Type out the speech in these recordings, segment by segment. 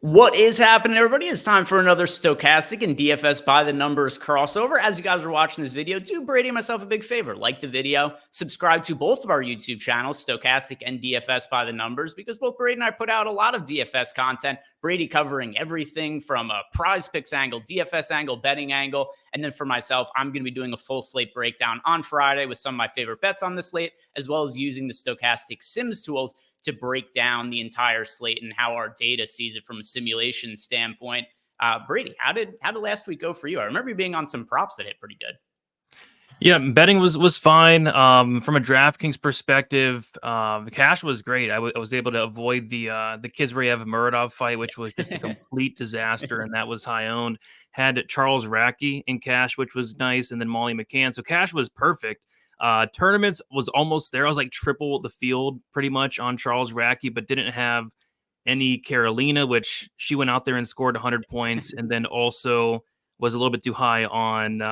What is happening, everybody? It's time for another Stochastic and DFS by the numbers crossover. As you guys are watching this video, do Brady and myself a big favor. Like the video, subscribe to both of our YouTube channels, Stochastic and DFS by the numbers, because both Brady and I put out a lot of DFS content. Brady covering everything from a prize picks angle, DFS angle, betting angle. And then for myself, I'm going to be doing a full slate breakdown on Friday with some of my favorite bets on the slate, as well as using the Stochastic Sims tools to break down the entire slate and how our data sees it from a simulation standpoint. Brady, how did last week go for you? I remember you being on some props that hit pretty good. Yeah, betting was fine. From a DraftKings perspective, the cash was great. I was able to avoid the Kizrayev Muradov fight, which was just a complete disaster, and that was high owned. Had Charles Racky in cash, which was nice, and then Molly McCann. So cash was perfect. Tournaments was almost there. I was like triple the field pretty much on Charles Racky, but didn't have any Carolina, which she went out there and scored 100 points, and then also was a little bit too high on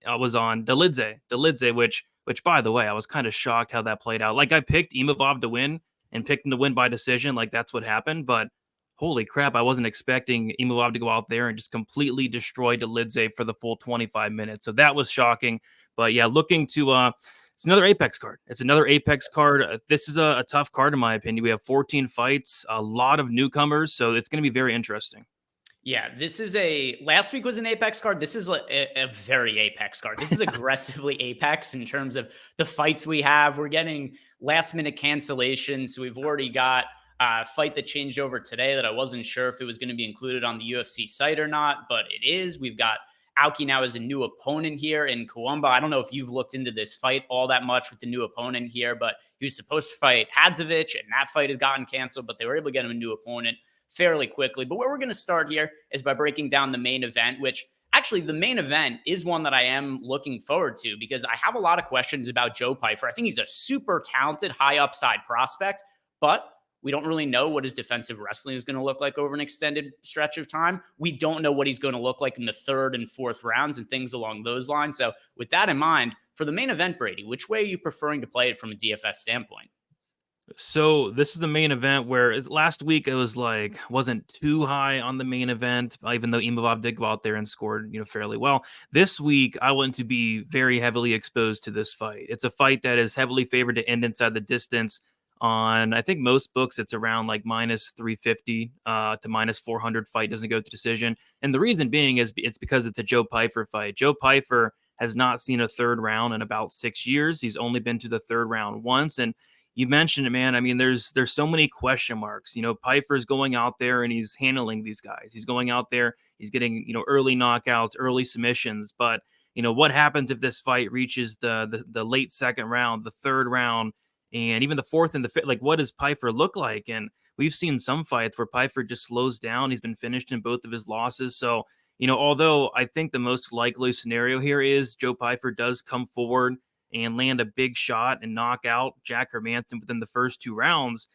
I was on Delidze, which by the way, I was kind of shocked how that played out. Like I picked Imavov to win and picked him to win by decision, like that's what happened. But holy crap, I wasn't expecting Imavov to go out there and just completely destroy Delidze for the full 25 minutes. So that was shocking. But yeah, looking to it's another Apex card. It's another Apex card. This is a tough card in my opinion. We have 14 fights, a lot of newcomers, so it's going to be very interesting. Yeah, this is last week was an Apex card. This is a very Apex card. This is aggressively Apex in terms of the fights we have. We're getting last minute cancellations. So we've already got a fight that changed over today that I wasn't sure if it was going to be included on the UFC site or not, but it is. We've got Aoki now as a new opponent here in Kawamba. I don't know if you've looked into this fight all that much with the new opponent here, but he was supposed to fight Hadzovic, and that fight has gotten canceled, but they were able to get him a new opponent fairly quickly. But where we're going to start here is by breaking down the main event, which actually the main event is one that I am looking forward to because I have a lot of questions about Joe Pyfer. I think he's a super talented, high upside prospect, but we don't really know what his defensive wrestling is going to look like over an extended stretch of time. We don't know what he's going to look like in the third and fourth rounds and things along those lines. So with that in mind, for the main event, Brady, which way are you preferring to play it from a DFS standpoint? So this is the main event where last week it was like wasn't too high on the main event, even though Imavov did go out there and scored, fairly well. This week I want to be very heavily exposed to this fight. It's a fight that is heavily favored to end inside the distance. On I think most books it's around like minus 350 to minus 400. Fight doesn't go to decision, and the reason being is it's because it's a Joe Pyfer fight. Joe Pyfer has not seen a third round in about 6 years. He's only been to the third round once, and you mentioned it, man. I mean, there's so many question marks. Pyfer's going out there and he's handling these guys. He's going out there, he's getting, early knockouts, early submissions. But, what happens if this fight reaches the late second round, the third round, and even the fourth and the fifth? Like, what does Pyfer look like? And we've seen some fights where Pyfer just slows down. He's been finished in both of his losses. So, although I think the most likely scenario here is Joe Pyfer does come forward and land a big shot and knock out Jack Hermansson within the first two rounds.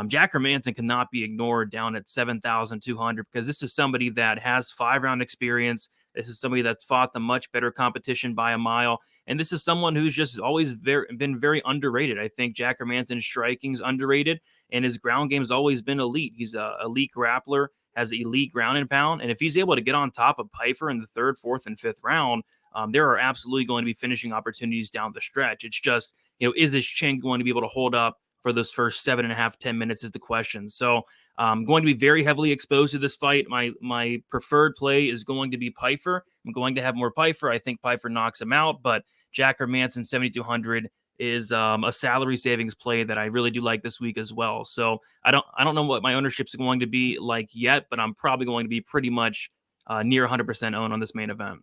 Jack Hermansson cannot be ignored down at 7,200 because this is somebody that has 5-round experience. This is somebody that's fought the much better competition by a mile. And this is someone who's just always been very underrated. I think Jack Hermansson's striking is underrated and his ground game has always been elite. He's an elite grappler, has elite ground and pound. And if he's able to get on top of Pyfer in the third, fourth, and fifth round, there are absolutely going to be finishing opportunities down the stretch. It's just, is this chin going to be able to hold up for those first 7.5, 10 minutes is the question. So I'm going to be very heavily exposed to this fight. My preferred play is going to be Pyfer. I'm going to have more Pyfer. I think Pyfer knocks him out, but Jack Hermansson 7,200 is a salary savings play that I really do like this week as well. So I don't know what my ownership's going to be like yet, but I'm probably going to be pretty much near 100% owned on this main event.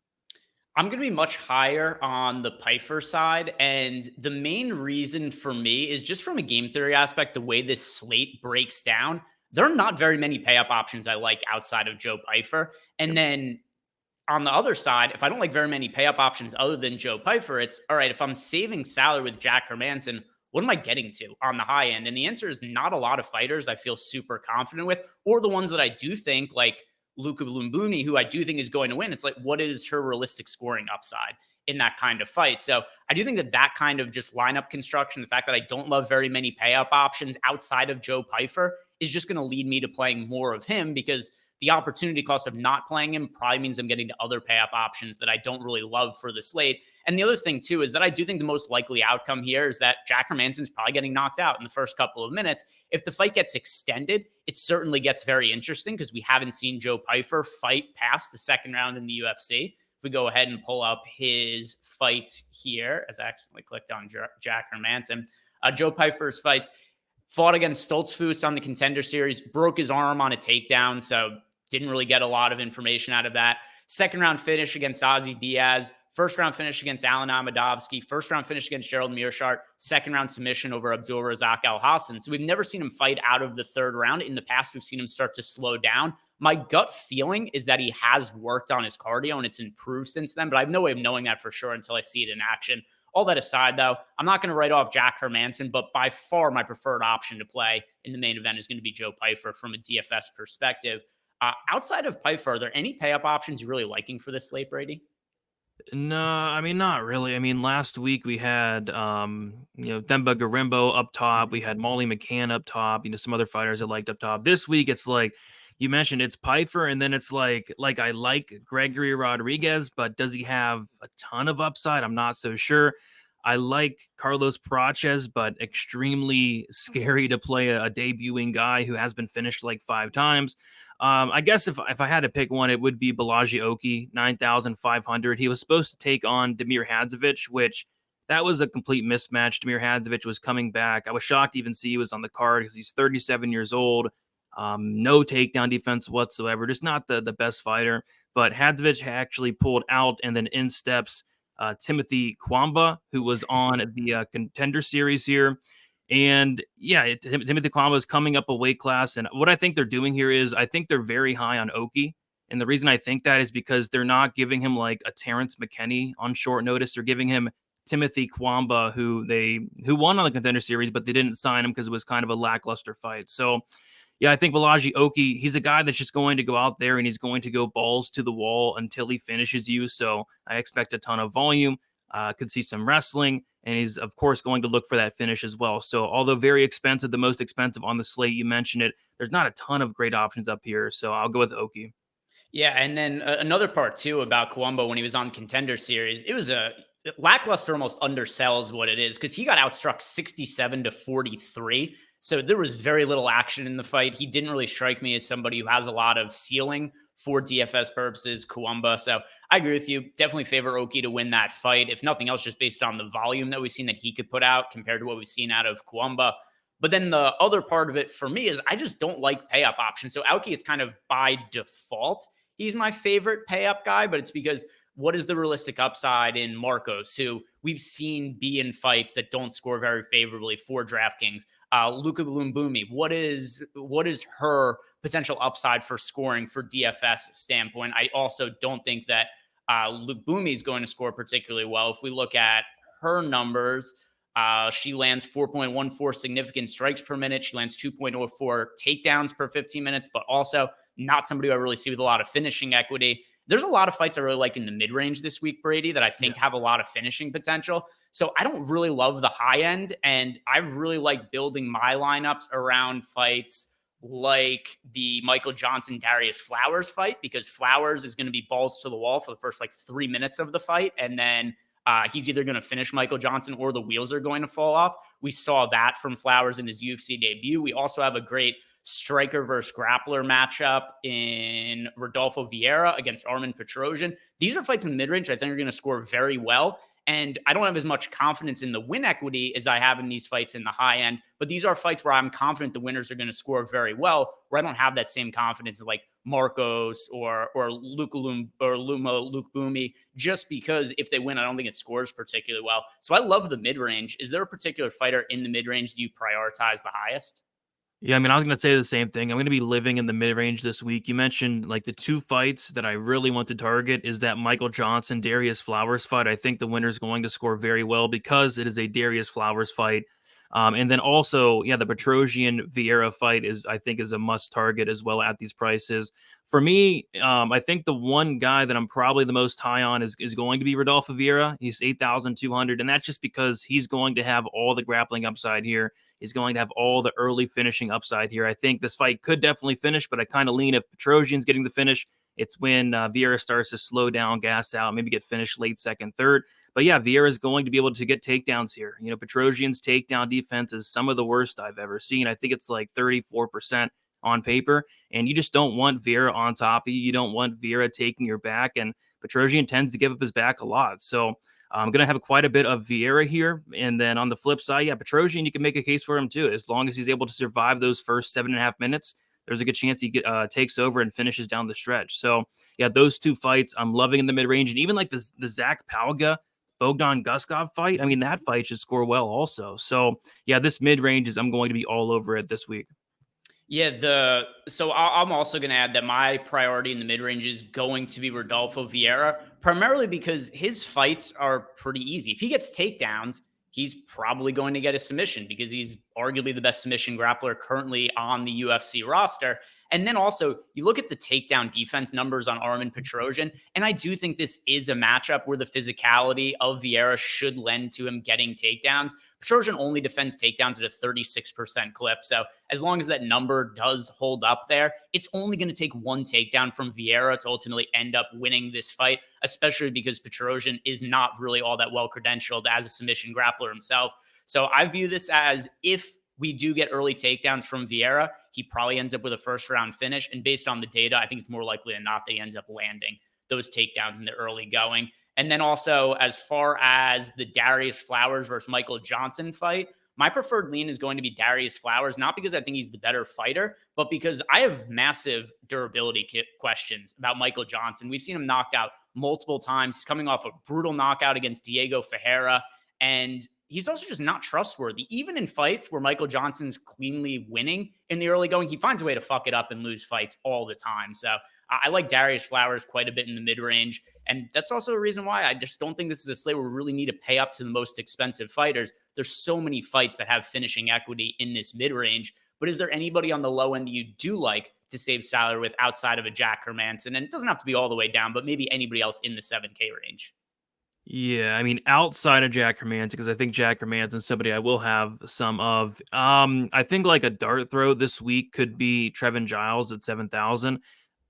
I'm going to be much higher on the Pyfer side. And the main reason for me is just from a game theory aspect, the way this slate breaks down, there are not very many pay up options I like outside of Joe Pyfer. And then on the other side, if I don't like very many pay up options other than Joe Pyfer, it's all right. If I'm saving salary with Jack Hermansson, what am I getting to on the high end? And the answer is not a lot of fighters I feel super confident with, or the ones that I do think like Luca Lumbuni, who I do think is going to win. It's like, what is her realistic scoring upside in that kind of fight? So I do think that kind of just lineup construction, the fact that I don't love very many pay up options outside of Joe Pyfer, is just going to lead me to playing more of him, because the opportunity cost of not playing him probably means I'm getting to other pay up options that I don't really love for the slate. And the other thing, too, is that I do think the most likely outcome here is that Jack Hermansson's probably getting knocked out in the first couple of minutes. If the fight gets extended, it certainly gets very interesting, because we haven't seen Joe Pyfer fight past the second round in the UFC. If we go ahead and pull up his fight here, as I accidentally clicked on Jack Hermansson, Joe Pyfer's fight, fought against Stoltzfus on the Contender Series, broke his arm on a takedown, so didn't really get a lot of information out of that. Second round finish against Ozzy Diaz. First round finish against Alan Amadovsky. First round finish against Gerald Mearshart. Second round submission over Abdul Razak Al Hassan. So we've never seen him fight out of the third round. In the past, we've seen him start to slow down. My gut feeling is that he has worked on his cardio and it's improved since then, but I have no way of knowing that for sure until I see it in action. All that aside, though, I'm not going to write off Jack Hermansson, but by far my preferred option to play in the main event is going to be Joe Pyfer from a DFS perspective. Outside of Pyfer, are there any pay up options you're really liking for this slate, Brady? No, I mean, not really. I mean, last week we had, Themba Garimbo up top. We had Molly McCann up top. Some other fighters I liked up top. This week, it's like you mentioned, it's Pyfer, and then it's like I like Gregory Rodriguez, but does he have a ton of upside? I'm not so sure. I like Carlos Praches, but extremely scary to play a debuting guy who has been finished like 5 times. I guess if I had to pick one, it would be Balaji Oki, 9,500. He was supposed to take on Damir Hadzovic, which that was a complete mismatch. Damir Hadzovic was coming back. I was shocked to even see he was on the card because he's 37 years old. No takedown defense whatsoever. Just not the best fighter. But Hadzovic actually pulled out, and then in steps Timothy Kwamba, who was on the Contender Series here. And yeah, Timothy Kwamba is coming up a weight class. And what I think they're doing here is I think they're very high on Oki. And the reason I think that is because they're not giving him like a Terrence McKinney on short notice. They're giving him Timothy Kwamba, who won on the Contender Series, but they didn't sign him because it was kind of a lackluster fight. So yeah, I think Balaji Oki, he's a guy that's just going to go out there and he's going to go balls to the wall until he finishes you. So I expect a ton of volume. Could see some wrestling, and he's, of course, going to look for that finish as well. So although very expensive, the most expensive on the slate, you mentioned it, there's not a ton of great options up here. So I'll go with Oki. Yeah, and then another part too about Colombo when he was on Contender Series, it was a lackluster, almost undersells what it is, because he got outstruck 67-43. So there was very little action in the fight. He didn't really strike me as somebody who has a lot of ceiling for DFS purposes, Kuamba. So I agree with you. Definitely favor Oki to win that fight. If nothing else, just based on the volume that we've seen that he could put out compared to what we've seen out of Kuamba. But then the other part of it for me is I just don't like pay up options. So Aoki is kind of by default. He's my favorite pay up guy, but it's because what is the realistic upside in Marcos, who we've seen be in fights that don't score very favorably for DraftKings? Luka Lumbumi, what is her potential upside for scoring for DFS standpoint? I also don't think that Lumbumi is going to score particularly well. If we look at her numbers, she lands 4.14 significant strikes per minute. She lands 2.04 takedowns per 15 minutes, but also not somebody who I really see with a lot of finishing equity. There's a lot of fights I really like in the mid-range this week, Brady, that I think have a lot of finishing potential. So I don't really love the high end, and I really like building my lineups around fights like the Michael Johnson-Darius Flowers fight, because Flowers is going to be balls to the wall for the first 3 minutes of the fight, and then he's either going to finish Michael Johnson or the wheels are going to fall off. We saw that from Flowers in his UFC debut. We also have a great striker versus grappler matchup in Rodolfo Vieira against Armin Petrosian. These are fights in the mid-range I think are going to score very well. And I don't have as much confidence in the win equity as I have in these fights in the high end. But these are fights where I'm confident the winners are going to score very well, where I don't have that same confidence in like Marcos or Luke Boomy, just because if they win, I don't think it scores particularly well. So I love the mid-range. Is there a particular fighter in the mid-range that you prioritize the highest? Yeah, I mean, I was going to say the same thing. I'm going to be living in the mid-range this week. You mentioned like the 2 fights that I really want to target is that Michael Johnson, Darius Flowers fight. I think the winner is going to score very well because it is a Darius Flowers fight. And then also, yeah, the Petrosian Vieira fight I think is a must target as well at these prices. For me, I think the one guy that I'm probably the most high on is going to be Rodolfo Vieira. He's 8,200, and that's just because he's going to have all the grappling upside here. He's going to have all the early finishing upside here. I think this fight could definitely finish, but I kind of lean if Petrosian's getting the finish. It's when Vieira starts to slow down, gas out, maybe get finished late second, third. But yeah, Vieira is going to be able to get takedowns here. You know, Petrosian's takedown defense is some of the worst I've ever seen. I think it's like 34% on paper, and you just don't want Vieira on top of you. You don't want Vieira taking your back, and Petrosian tends to give up his back a lot. So I'm going to have quite a bit of Vieira here. And then on the flip side, yeah, Petrosian, you can make a case for him too. As long as he's able to survive those first 7.5 minutes, there's a good chance he takes over and finishes down the stretch. So yeah, those two fights I'm loving in the mid-range. And even like the Zach Pauga Bogdan Guskov fight, I mean, that fight should score well also. So yeah, this mid-range I'm going to be all over it this week. Yeah, I'm also going to add that my priority in the mid range is going to be Rodolfo Vieira, primarily because his fights are pretty easy. If he gets takedowns, he's probably going to get a submission because he's arguably the best submission grappler currently on the UFC roster. And then also, you look at the takedown defense numbers on Armen Petrosian, and I do think this is a matchup where the physicality of Vieira should lend to him getting takedowns. Petrosian only defends takedowns at a 36% clip. So as long as that number does hold up there, it's only going to take one takedown from Vieira to ultimately end up winning this fight, especially because Petrosian is not really all that well credentialed as a submission grappler himself. So I view this as, if we do get early takedowns from Vieira, he probably ends up with a first round finish. And based on the data, I think it's more likely than not that he ends up landing those takedowns in the early going. And then also, as far as the Darius Flowers versus Michael Johnson fight, my preferred lean is going to be Darius Flowers, not because I think he's the better fighter, but because I have massive durability questions about Michael Johnson. We've seen him knocked out multiple times. He's coming off a brutal knockout against Diego Ferreira, and he's also just not trustworthy. Even in fights where Michael Johnson's cleanly winning in the early going, he finds a way to fuck it up and lose fights all the time. So I like Darius Flowers quite a bit in the mid-range. And that's also a reason why I just don't think this is a slate where we really need to pay up to the most expensive fighters. There's so many fights that have finishing equity in this mid-range. But is there anybody on the low end that you do like to save salary with outside of a Jack Hermansson? And it doesn't have to be all the way down, but maybe anybody else in the 7K range. Yeah, I mean, outside of Jack Hermansson, because I think Jack Hermansson is somebody I will have some of. I think like a dart throw this week could be Trevin Giles at 7,000.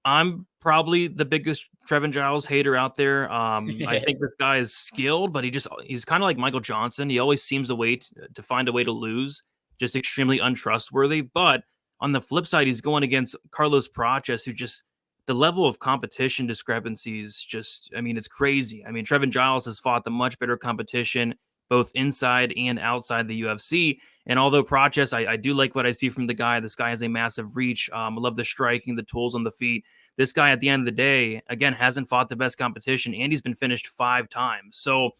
I'm probably the biggest Trevin Giles hater out there. I think this guy is skilled, but he's kind of like Michael Johnson. He always seems to find a way to lose, just extremely untrustworthy. But on the flip side, he's going against Carlos Praches, who just, the level of competition discrepancies just, I mean, it's crazy. I mean, Trevin Giles has fought the much better competition both inside and outside the UFC. And although Praches, I do like what I see from the guy. This guy has a massive reach. I love the striking, the tools on the feet. This guy, at the end of the day, again, hasn't fought the best competition, and he's been finished 5 times. So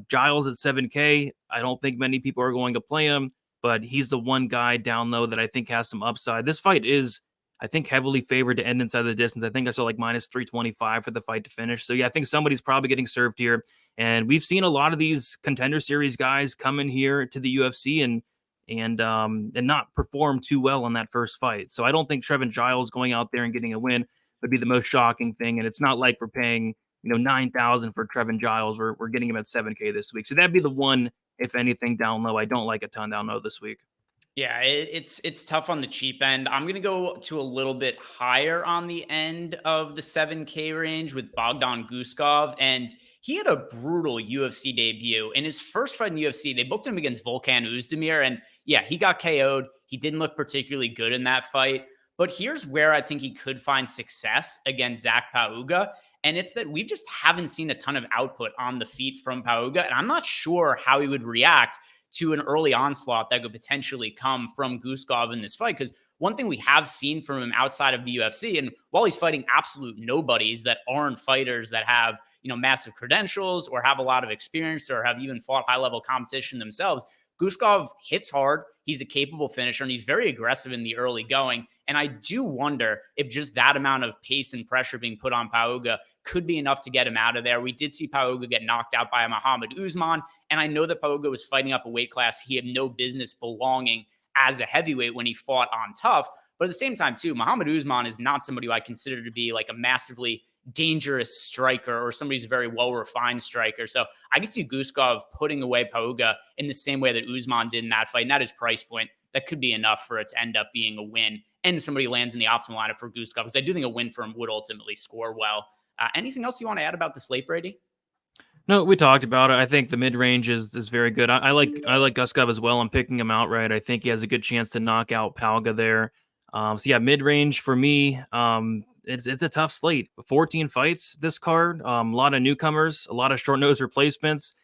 Giles at 7K, I don't think many people are going to play him, but he's the one guy down low that I think has some upside. This fight is, I think, heavily favored to end inside the distance. I think I saw like minus 325 for the fight to finish. So yeah, I think somebody's probably getting served here. And we've seen a lot of these Contender Series guys come in here to the UFC and not perform too well on that first fight. So I don't think Trevin Giles going out there and getting a win would be the most shocking thing. And it's not like we're paying 9,000 for Trevin Giles. We're getting him at 7K this week. So that'd be the one, if anything, down low. I don't like a ton down low this week. Yeah, it's tough on the cheap end. I'm going to go to a little bit higher on the end of the 7K range with Bogdan Guskov. And he had a brutal UFC debut. In his first fight in the UFC, they booked him against Volkan Oezdemir. And yeah, he got KO'd. He didn't look particularly good in that fight. But here's where I think he could find success against Zach Pauga. And it's that we just haven't seen a ton of output on the feet from Pauga. And I'm not sure how he would react to an early onslaught that could potentially come from Guskov in this fight. Because one thing we have seen from him outside of the UFC, and while he's fighting absolute nobodies that aren't fighters that have, massive credentials or have a lot of experience or have even fought high-level competition themselves, Guskov hits hard. He's a capable finisher, and he's very aggressive in the early going. And I do wonder if just that amount of pace and pressure being put on Pauga could be enough to get him out of there. We did see Pauga get knocked out by Muhammad Usman, and I know that Pauga was fighting up a weight class he had no business belonging as a heavyweight when he fought on Tough. But at the same time, too, Muhammad Usman is not somebody who I consider to be like a massively dangerous striker or somebody who's a very well-refined striker. So I could see Guskov putting away Pauga in the same way that Usman did in that fight. And at his price point, that could be enough for it to end up being a win. And somebody lands in the optimal lineup for Guskov, because I do think a win for him would ultimately score well. Anything else you want to add about the slate, Brady? No, we talked about it. I think the mid range is very good. I like Guskov as well. I'm picking him outright. I think he has a good chance to knock out Pauga there. So yeah, mid range for me. It's a tough slate. 14 fights this card. A lot of newcomers, a lot of short nose replacements.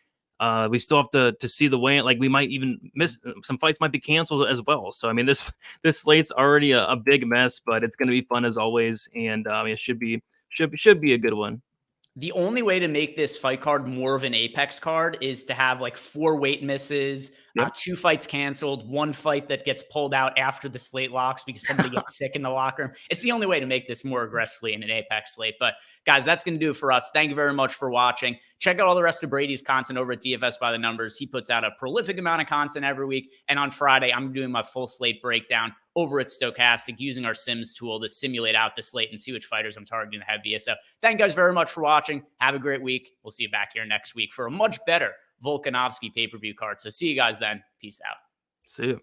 We still have to see the way. Like we might even miss some fights. Might be canceled as well. So I mean, this slate's already a big mess, but it's going to be fun as always, and it should be a good one. The only way to make this fight card more of an Apex card is to have like 4 weight misses, Yep. 2 fights canceled, 1 fight that gets pulled out after the slate locks because somebody gets sick in the locker room. It's the only way to make this more aggressively in an Apex slate. But guys, that's going to do it for us. Thank you very much for watching. Check out all the rest of Brady's content over at DFS by the Numbers. He puts out a prolific amount of content every week. And on Friday, I'm doing my full slate breakdown over at Stochastic using our Sims tool to simulate out the slate and see which fighters I'm targeting the heaviest. So thank you guys very much for watching. Have a great week. We'll see you back here next week for a much better Volkanovski pay-per-view card. So see you guys then. Peace out. See you.